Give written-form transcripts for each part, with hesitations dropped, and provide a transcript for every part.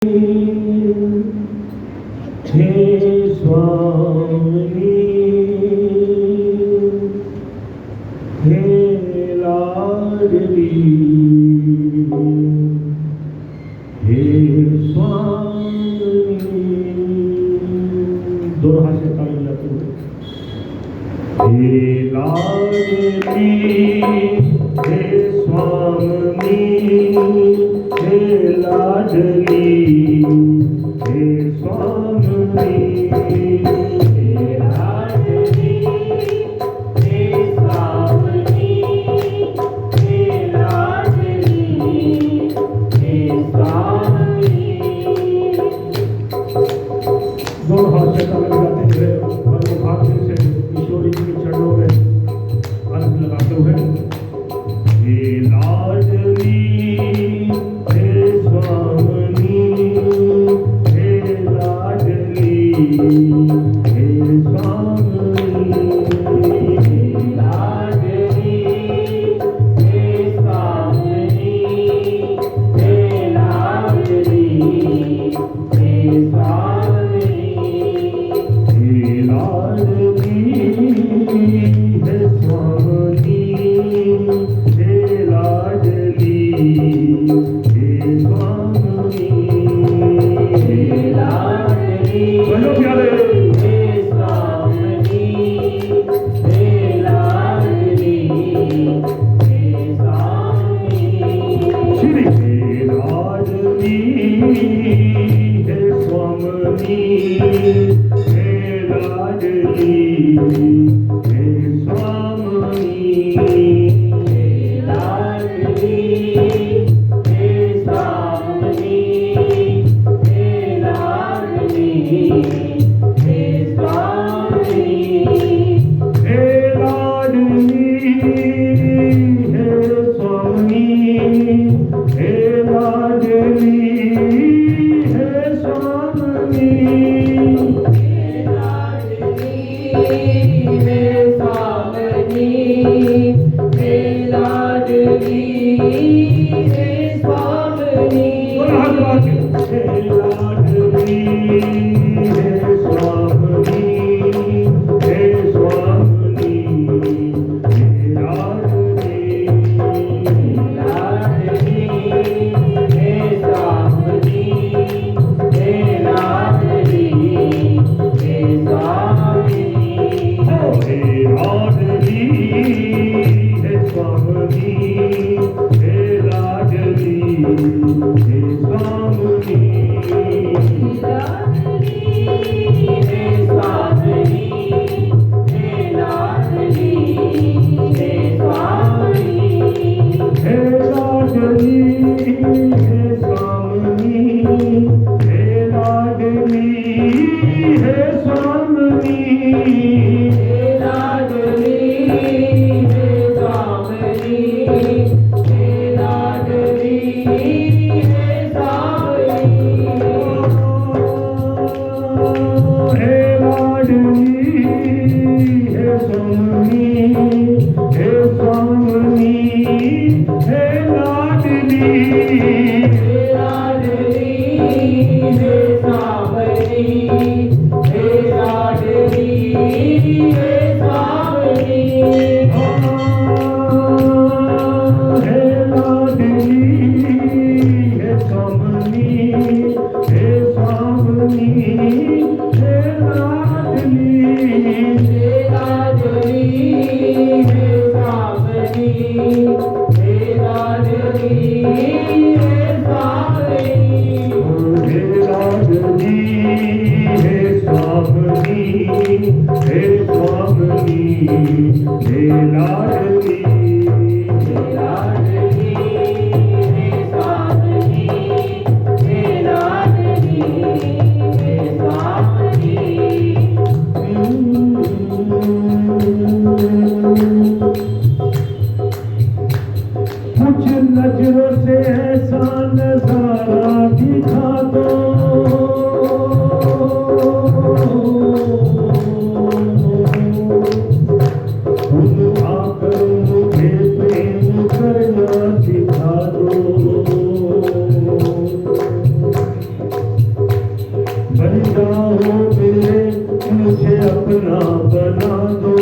हे स्वामी हे लाडली हे स्वामी। दोनों हाथ से ताली बजाते हुए हे लाडली हे स्वामी हे लाडली हे स्वामी हे लाडली हे स्वामी हे लाडली हे स्वामी। दोनों हाथ से ताली बजाते हुए और भाग्य से ईश्वरी जी के चरणों में अर्घ लगाते हुए हे लाडली हे स्वामी हे लाडली हे स्वामी हे लाडली हे स्वामी हे लाडली हे स्वामी हे लाडली हे स्वामी हे लाडली हे स्वामी हे लाडली बोलो प्यारे हे स्वामी हे लाडली हे स्वामी श्री हे लाडली हे स्वामी हे लाडली हे स्वामी हे लाडली हे स्वामी हे लाडली हे स्वामी हे लाडली हे स्वामी हे लाडली हे स्वामी हे लाडली हे स्वामी हे लाडली हे स्वामी। हे लाडली हे स्वामी हे स्वामी हे लाडली लाडली हे स्वामी हे लाडली हे स्वामी हे लाडली हे स्वामी हे लाडली हे स्वामी हे स्वामी हे लाडली हे स्वामी हे लाडली हे स्वामी हे लाडली हे स्वामी हे लाडली हे स्वामी हे लाडली हे स्वामी हे लाडली हे स्वामी हे स्वामी हे लाडली हे लाडली हे स्वामी हे अपना बना दो।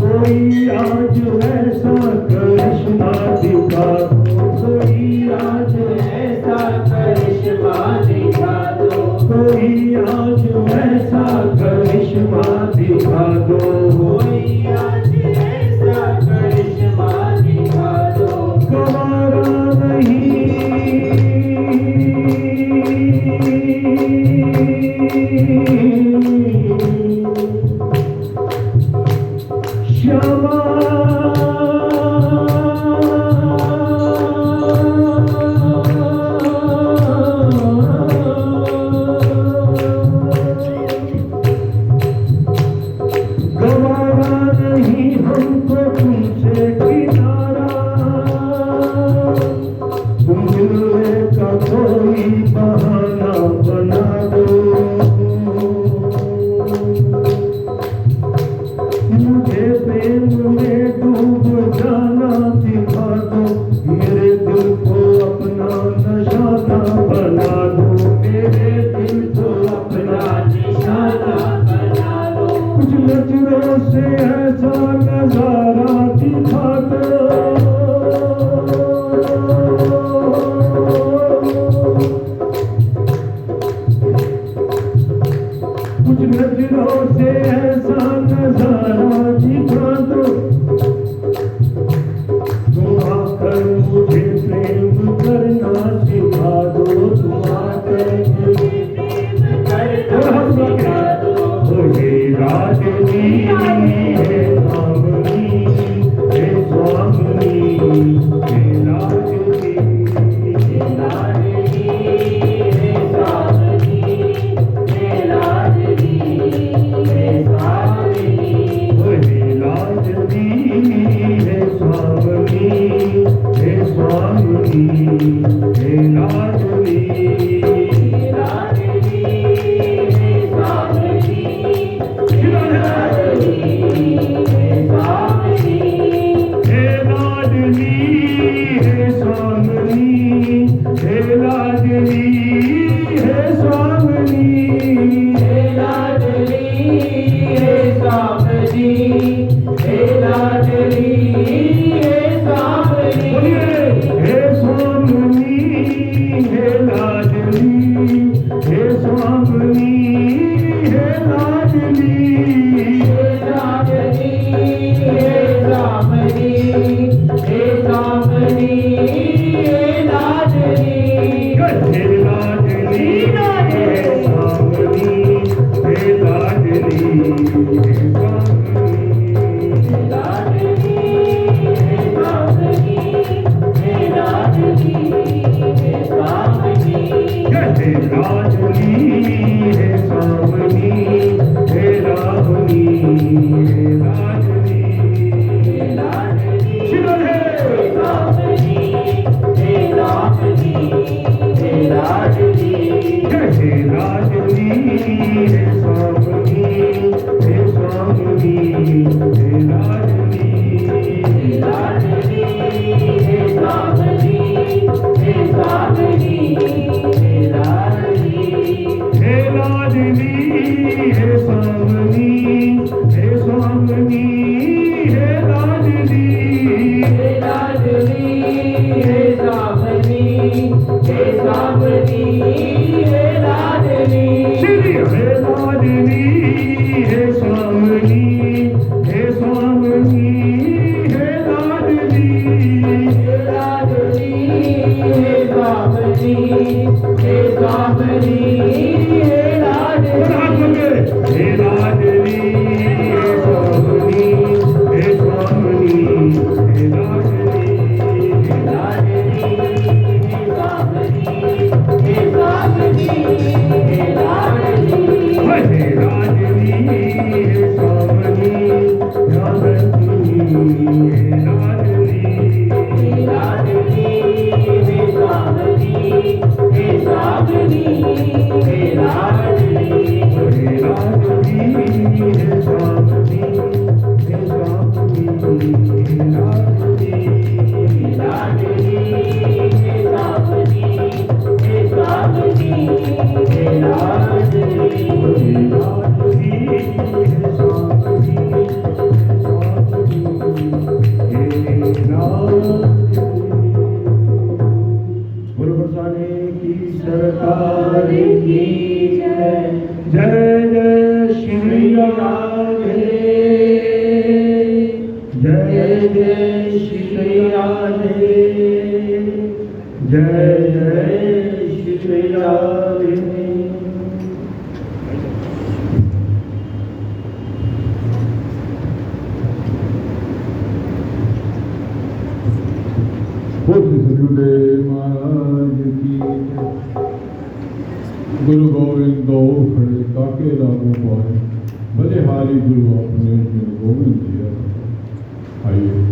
कोई आज ऐसा करिश्मा दिखा दो, कोई आज ऐसा करिश्मा दिखा दो, कोई आज ऐसा करिश्मा दिखा दो, कोई आज ऐसा करिश्मा दिखा दो। गवारा नहीं क्षमा गवारा नहीं हमको तुमसे किनारा, तुम मिलने का कोई बहाना बना दो। मुझे प्रेम में डूब जाना दिखा दो, मेरे दिल को अपना निशाना बना दो, मेरे दिल को अपना निशाना बना दो। कुछ नजरों से ऐसा नजारा दिखा दो, कुछ नजरों से ऐसा नजारा दिखा दो। तुम आकर मुझे प्रेम करना सिखा दो, तुम आकर मुझे प्रेम करना सिखा दो। हे राजनी हे स्वामिनी, हे स्वामिनी, हे राजनी, हे राजनी, हे स्वामिनी, हे राजनी, हे स्वामिनी, हे राजनी, हे स्वामिनी, हे स्वामिनी, हे राजनी, राजनी, हे स्वामिनी, हे राजनी, हे स्वामिनी, हे राजनी, हे स्वामिनी, हे राजनी, हे स्वामिनी, हे राजनी, हे स्वामिनी, हे राजनी, हे स्वामिनी, हे स्वामिनी, हे राजनी, हे स्वामिनी, हे राजनी, हे राजनी, हे स्वामिनी, हे स्वामिनी, हे राजनी, हे राजनी, हे स्वामिनी, हे राजनी, हे राधे जय जय श्री राधे। सतगुरुदेव महाराज की जय। गुरु गोविंद दो खड़े काके लागू पाए, भले हारी गुरु अपने गुरु गोविंद दिया। आइए